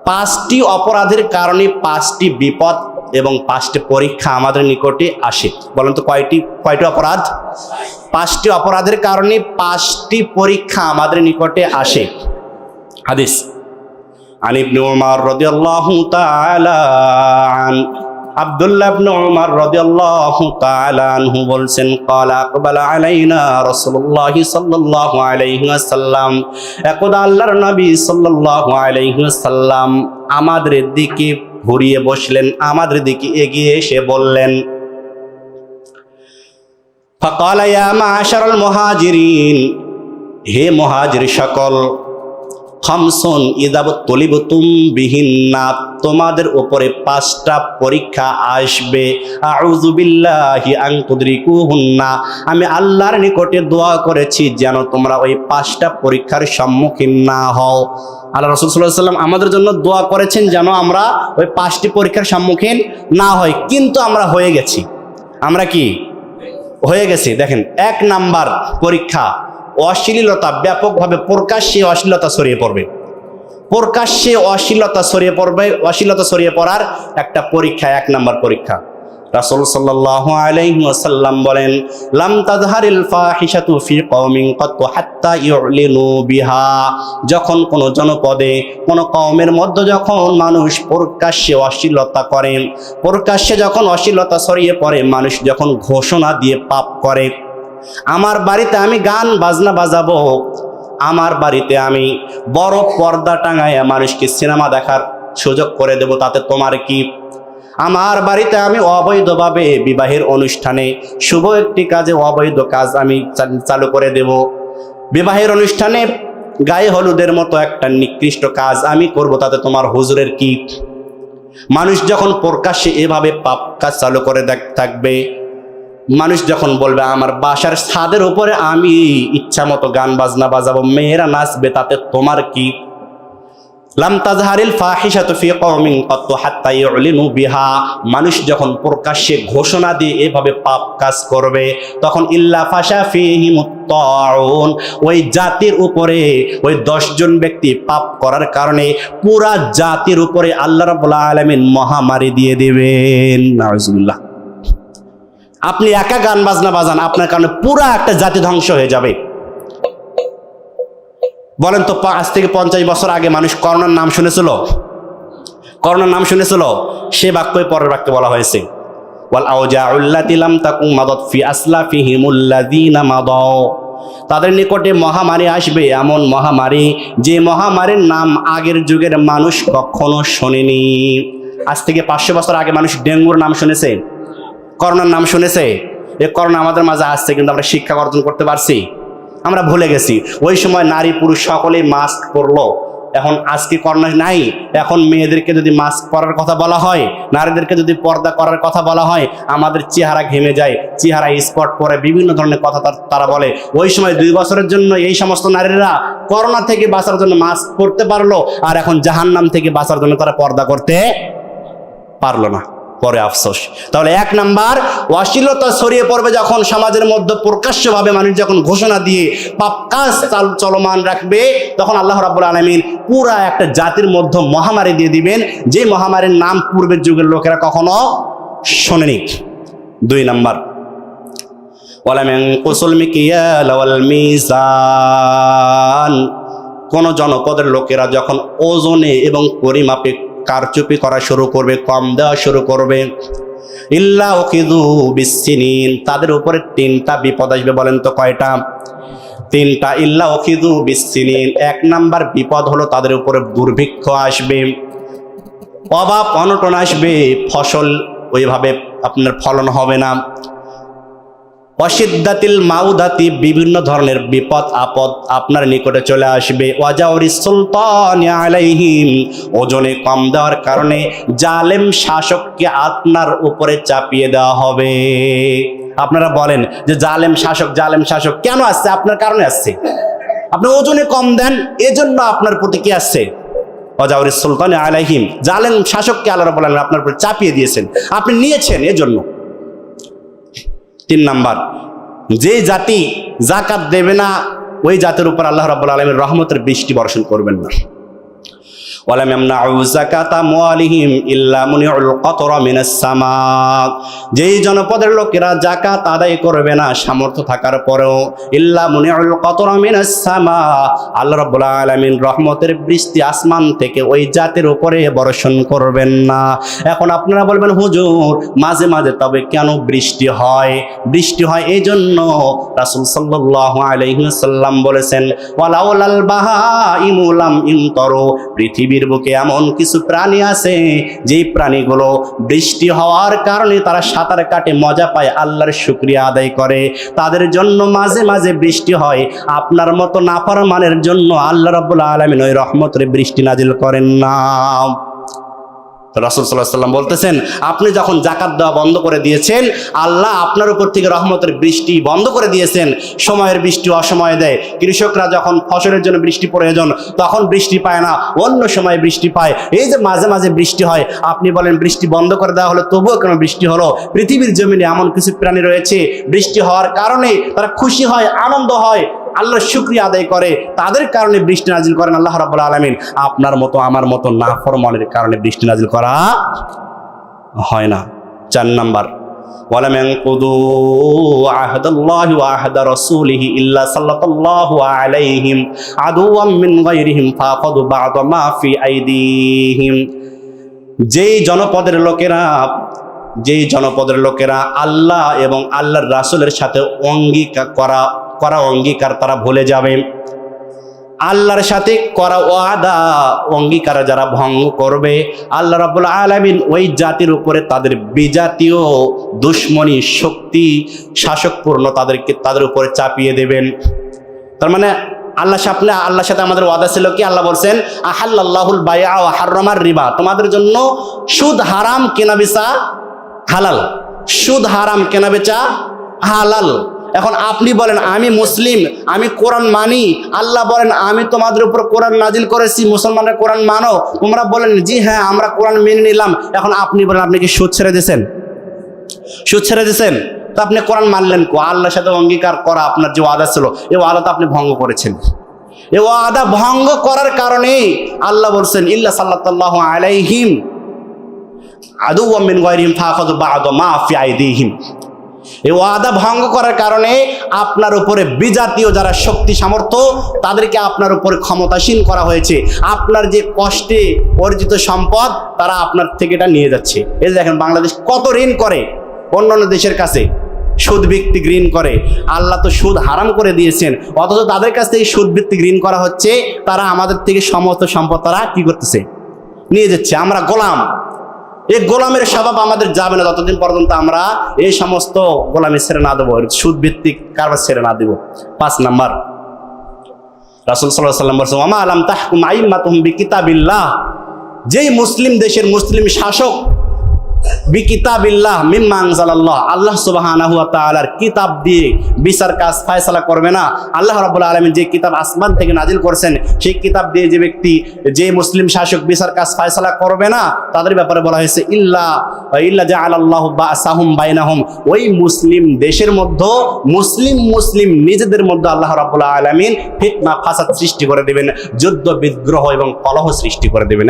পাঁচটি অপরাধের কারণে পাঁচটি বিপদ এবং পাঁচটি পরীক্ষা আমাদের নিকটে আসে। বলেন তো কয়টি অপরাধ? পাঁচটি অপরাধের কারণে পাঁচটি পরীক্ষা আমাদের নিকটে আসে। হাদিস আন ইবনে উমর রাদিয়াল্লাহু তাআলা আন আব্দুল্লাহ ইবনে উমর রাদিয়াল্লাহু তাআলা আনহু বলছেন, ক্বালা আকবালা আলাইনা রাসূলুল্লাহ সাল্লাল্লাহু আলাইহি ওয়াসাল্লাম, একদা আল্লাহর নবী সাল্লাল্লাহু আলাইহি ওয়াসাল্লাম আমাদের দিকে ঘুরিয়ে বসলেন, আমাদের দিকে এগিয়ে এসে বললেন, ফাকালা ইয়া মা'আশারাল মুহাজিরিন, হে মুহাজির সকল, খামসুন ইযা তুলিবতুম বিহিন্না, তোমাদের উপরে পাঁচটা পরীক্ষা আসবে। আউযু বিল্লাহি আন তুদরিকুহুন্না, আমি আল্লাহর নিকটে দোয়া করেছি যেন তোমরা ওই পাঁচটা পরীক্ষার সম্মুখীন না হও। আল্লাহ রাসূল সাল্লাল্লাহু আলাইহি ওয়াসাল্লাম আমাদের জন্য দোয়া করেছেন যেন আমরা ওই পাঁচটি পরীক্ষার সম্মুখীন না হই, কিন্তু আমরা হয়ে গেছি। আমরা কি হয়ে গেছি? দেখেন, এক নাম্বার পরীক্ষা অশ্লীলতা, ব্যাপকভাবে প্রকাশ্যে অশ্লীলতা ছড়িয়ে পড়বে। প্রকাশ্যে অশ্লীলতা ছড়িয়ে পড়ার একটা পরীক্ষা, এক নাম্বার পরীক্ষা। রাসূল সাল্লাল্লাহু আলাইহি ওয়াসাল্লাম বলেন, লাম তাযহারিল ফাহিশাতু ফি কওমিন কাত হাত্তা ইউলিনু বিহা, যখন কোন জনপদে কোন কওমের মধ্যে যখন মানুষ প্রকাশ্যে অশ্লীলতা করেন, প্রকাশ্যে যখন অশ্লীলতা ছড়িয়ে পড়ে, মানুষ যখন ঘোষণা দিয়ে পাপ করে, আমার বাড়িতে আমি গান বাজনা বাজাবো, আমার বাড়িতে আমি বড় পর্দা টাঙাইয়া মানুষকে সিনেমা দেখার সুযোগ করে দেব, তাতে তোমার কি? আমার বাড়িতে আমি অবৈধভাবে বিবাহের অনুষ্ঠানে শুভ একটি কাজে অবৈধ কাজ আমি চালু করে দেব, বিবাহের অনুষ্ঠানে গায়ে হলুদের মতো একটা নিকৃষ্ট কাজ আমি করব, তাতে তোমার হুজুরের কি? মানুষ যখন প্রকাশ্যে এভাবে পাপ কাজ চালু করে থাকবে, মানুষ যখন বলবে আমার বাসার ছাদের উপরে আমি ইচ্ছা মতো গান বাজনা বাজাবো, মেয়েরা নাচবে, তাতে তোমার কি? লাম তাযহারিল ফাহিশাতু ফি কওমিন কাত হাত্তা ইউলিনু বিহা, মানুষ যখন প্রকাশ্যে ঘোষণা দিয়ে এভাবে পাপ কাজ করবে, তখন ইল্লা ফাশা ফীহিমুত তাউন, ওই জাতির উপরে ওই 10 জন ব্যক্তি পাপ করার কারণে পুরা জাতির উপরে আল্লাহ রাব্বুল আলামিন মহামারী দিয়ে দিবেন। নাউজুবিল্লাহ। আপনি একা গান বাজনা বাজান, আপনার কারণে পুরা একটা জাতি ধ্বংস হয়ে যাবে। বলেন তো, আজ থেকে 50 বছর আগে মানুষ করোনার নাম শুনেছিল? করোনার নাম শুনেছিল? সে বাক্যই পরের বাক্যে বলা হয়েছে, ওয়াল আউজাউল্লাতি লাম তাকুম মাদাত ফি আসলাফিহিমুল্লাযিনা মাদাউ, তাদের নিকটে মহামারী আসবে, এমন মহামারী যে মহামারীর নাম আগের যুগের মানুষ কখনো শোনেনি। আজ থেকে 500 বছর আগে মানুষ ডেঙ্গুর নাম শুনেছে, করোনার নাম শুনেছে। এই করোনা আমাদের মাঝে আসছে, কিন্তু আমরা শিক্ষা অর্জন করতে পারছি? আমরা ভুলে গেছি। ওই সময় নারী পুরুষ সকলেই মাস্ক পরলো, এখন আজকে করোনা নাই। এখন মেয়েদেরকে যদি মাস্ক পরার কথা বলা হয়, নারীদেরকে যদি পর্দা করার কথা বলা হয়, আমাদের চেহারা ঘেমে যায়, চেহারা স্পট পরে, বিভিন্ন ধরনের কথা তারা বলে। ওই সময় 2 বছরের জন্য এই সমস্ত নারীরা করোনা থেকে বাঁচার জন্য মাস্ক পরতে পারলো, আর এখন জাহান্নাম থেকে বাঁচার জন্য তারা পর্দা করতে পারলো না। পরে আফসোস। তাহলে এক নাম্বার, অশ্লীলতা ছড়িয়ে পড়বে যখন সমাজের মধ্যে প্রকাশ্যভাবে মানুষ যখন ঘোষণা দিয়ে পাপ কাজ চলমান রাখবে, তখন আল্লাহ রাব্বুল আলামিন পুরা একটা জাতির মধ্যে মহামারী দিয়ে দিবেন, যে মহামারীর নাম পূর্বের যুগের লোকেরা কখনো শোনেনি। 2 নাম্বার, ওয়ালাম ইয়ানকুসুল মিকিয়াল ওয়াল মিজান, কোন জনপদের লোকেরা যখন ওজনে এবং পরিমাপে কারচুপি করা শুরু করবে, কম দেওয়া শুরু করবে, ইল্লা উখিযু বিসসিনিন, তাদের উপরে 3টা বিপদ আসবে। বলেন তো কয়টা? 3টা। ইল্লা উখিযু বিসসিনিন, 1 নাম্বার বিপদ হলো তাদের উপরে দুর্ভিক্ষ আসবে, অভাব অনটন আসবে, ফসল ওইভাবে আপনার ফলন হবে না। অসিদ্দাতিল মাউদাতি, বিভিন্ন ধরনের বিপদ আপদ আপনার নিকটে চলে আসবে। ওয়াজাউরিস সুলতানি আলাইহিম, ওজনে কম দেওয়ার কারণে জালেম শাসককে আপনার উপরে চাপিয়ে দেওয়া হবে। আপনারা বলেন যে জালেম শাসক কেন আসছে? আপনার কারণে আসছে। আপনি ওজনে কম দেন, এজন্য আপনার প্রতি কি আসছে? ওয়াজাউরিস সুলতানি আলাইহিম, জালেম শাসককে আল্লাহ রাব্বুল আলামিন আপনার উপরে চাপিয়ে দিয়েছেন, আপনি নিয়েছেন এজন্য। 3 নাম্বার, যে জাতি যাকাত দেবে না, ওই জাতির উপর আল্লাহ রাব্বুল আলামিন রহমতের বৃষ্টি বর্ষণ করবেন না। ওয়ালাম ইয়ামনাউ যাকাতা আমওয়ালিহিম ইল্লা মুনিউল কতরা মিনাস সামা। যেই জনপদের লোকেরা যাকাত আদায় করবে না সামর্থ্য থাকার পরেও, ইল্লা মুনিউল কতরা মিনাস সামা, আল্লাহ রাব্বুল আলামিন রহমতের বৃষ্টি আসমান থেকে ওই জাতির উপরে বর্ষণ করবেন না। এখন আপনারা বলবেন হুজুর মাঝে মাঝে তবে কেন বৃষ্টি হয়? বৃষ্টি হয় এই জন্য রাসূল সাল্লাল্লাহু আলাইহি ওয়াসাল্লাম বলেছেন, ওয়ালাউলাল বাহাইমু লাম ইমতারু, পৃথিবীর বুকে এমন কিছু প্রাণী আছে যেই প্রাণীগুলো বৃষ্টি হওয়ার কারণে তারা সাঁতার কাটে, মজা পায়, আল্লাহর শুকরিয়া আদায় করে, তাদের জন্য মাঝে মাঝে বৃষ্টি হয়। আপনার মতো নাফরমানের জন্য আল্লাহ রাব্বুল আলামিন ওই রহমতের বৃষ্টি নাজিল করেন না। রাসূল সাল্লাল্লাহু আলাইহি ওয়াসাল্লাম বলতেছেন, আপনি যখন যাকাত দেওয়া বন্ধ করে দিয়েছেন, আল্লাহ আপনার উপর থেকে রহমতের বৃষ্টি বন্ধ করে দিয়েছেন। সময়ের বৃষ্টি অসময়ে দেয়। কৃষকরা যখন ফসলের জন্য বৃষ্টি প্রয়োজন তখন বৃষ্টি পায় না, অন্য সময় বৃষ্টি পায়। এই যে মাঝে মাঝে বৃষ্টি হয়, আপনি বলেন বৃষ্টি বন্ধ করে দেওয়া হলো, তবুও কেন বৃষ্টি হলো? পৃথিবীর জমিনে এমন কিছু প্রাণী রয়েছে বৃষ্টি হওয়ার কারণে তারা খুশি হয়, আনন্দ হয়, আল্লাহর শুকরিয়া আদায় করে, তাদের কারণে বৃষ্টি নাজিল করেন আল্লাহ রাব্বুল আলামিন। আপনার মতো আমার মতো নাফরমানের কারণে বৃষ্টি নাজিল করা হয় না। 4 নাম্বার, ওয়ালাম ইয়ানকুদু আহদাল্লাহি ওয়া আহদা রাসূলিহি ইল্লা সাল্লাল্লাহু আলাইহিম আদুওয়াম মিন গায়রিহিম ফাখাদু বা'দা মা ফি আইদিহিম। যেই জনপদের লোকেরা আল্লাহ এবং আল্লাহর রাসূলের সাথে অঙ্গীকার তারা ভুলে যাবে। আল্লাহর সাথে করা ওয়াদা অঙ্গীকার যারা ভঙ্গ করবে, আল্লাহ রাব্বুল আলামিন ওই জাতির উপরে তাদের বিজাতীয় দুশ্মনী শক্তি শাসকপূর্ণ তাদের উপরে চাপিয়ে দেবেন। তার মানে আল্লাহর সাথে আমাদের ওয়াদা ছিল কি? আল্লাহ বলছেন আহাল্লাল্লাহুল বাইআ ওয়া হাররামার রিবা, তোমাদের জন্য সুদ হারাম, কেনাবেচা হালাল। সুদ হারাম, কেনাবেচা হালাল। এখন আপনি বলেন আমি মুসলিম, আমি কোরআন মানি, আল্লাহ বলেন আমি তোমাদের উপর কোরআন নাজিল করেছি, মুসলমানরা কোরআন মানো। তোমরা বলেন জি হ্যাঁ আমরা কোরআন মেনে নিলাম। এখন আপনি বলেন আপনি কি সুদ ছেড়ে দিয়েছেন? সুদ ছেড়ে দিয়েছেন তো আপনি কোরআন মানলেন কো? আল্লাহর সাথে অঙ্গীকার করা আপনার যে ওয়াদা ছিল, এই ওয়াদা তো আপনি ভঙ্গ করেছেন। এই ওয়াদা ভঙ্গ করার কারণে আল্লাহ বলছেন ইল্লা সাল্লাল্লাহু আলাইহিম আদুওয়াম মিন গায়রিহিম ফাখাযু বা'দা মা ফি আইদিহিম। এই ওয়াদা ভঙ্গ করার কারণে আপনার উপরে বিজাতীয় যারা শক্তি সামর্থ্য, তাদেরকে আপনার উপরে ক্ষমতাসীন করা হয়েছে। আপনার যে কষ্টে অর্জিত সম্পদ তারা আপনার থেকে এটা নিয়ে যাচ্ছে। এই যে দেখেন বাংলাদেশ কত ঋণ করে অন্যান্য দেশের কাছে, সুদ ভিত্তিক ঋণ করে। আল্লাহ তো সুদ হারাম করে দিয়েছেন, অথচ তাদের কাছ থেকে সুদ ভিত্তিক ঋণ করা হচ্ছে। তারা আমাদের থেকে সমস্ত সম্পদ তারা কি করতেছে? নিয়ে যাচ্ছে। আমরা গোলাম। এই গোলামের স্বভাব আমাদের যাবে না যতদিন পর্যন্ত আমরা এই সমস্ত গোলামি ছেড়ে না দেবো, সুদ ভিত্তিক কারবার ছেড়ে না দেব। 5 নাম্বার, রাসূল সাল্লাল্লাহু আলাইহি ওয়াসাল্লাম বলেছেন ওয়া আলাম তাহকুম আইম্মাতুহুম বিকিতাবিল্লাহ, যেই মুসলিম দেশের মুসলিম শাসক বিকিতাবিল্লাহ মিম্মা আনজালাল্লাহ, আল্লাহ সুবহানাহু ওয়া তাআলার কিতাব দিয়ে বিচার কাজ ফয়সালা করবে না। আল্লাহ রাব্বুল আলামিন যে কিতাব আসমান থেকে নাজিল করেছেন, সেই কিতাব দিয়ে যে মুসলিম শাসক বিচার কাজ ফয়সালা করবে না, তাদের ব্যাপারে বলা হয়েছে ইল্লা জাআলাল্লাহু বা'সাহুম বাইনাহুম। ওই মুসলিম দেশের মধ্যে মুসলিম নিজেদের মধ্যে আল্লাহ রাব্বুল আলামিন ফিতনা ফাসাদ সৃষ্টি করে দেবেন, যুদ্ধ বিগ্রহ এবং কলহ সৃষ্টি করে দেবেন।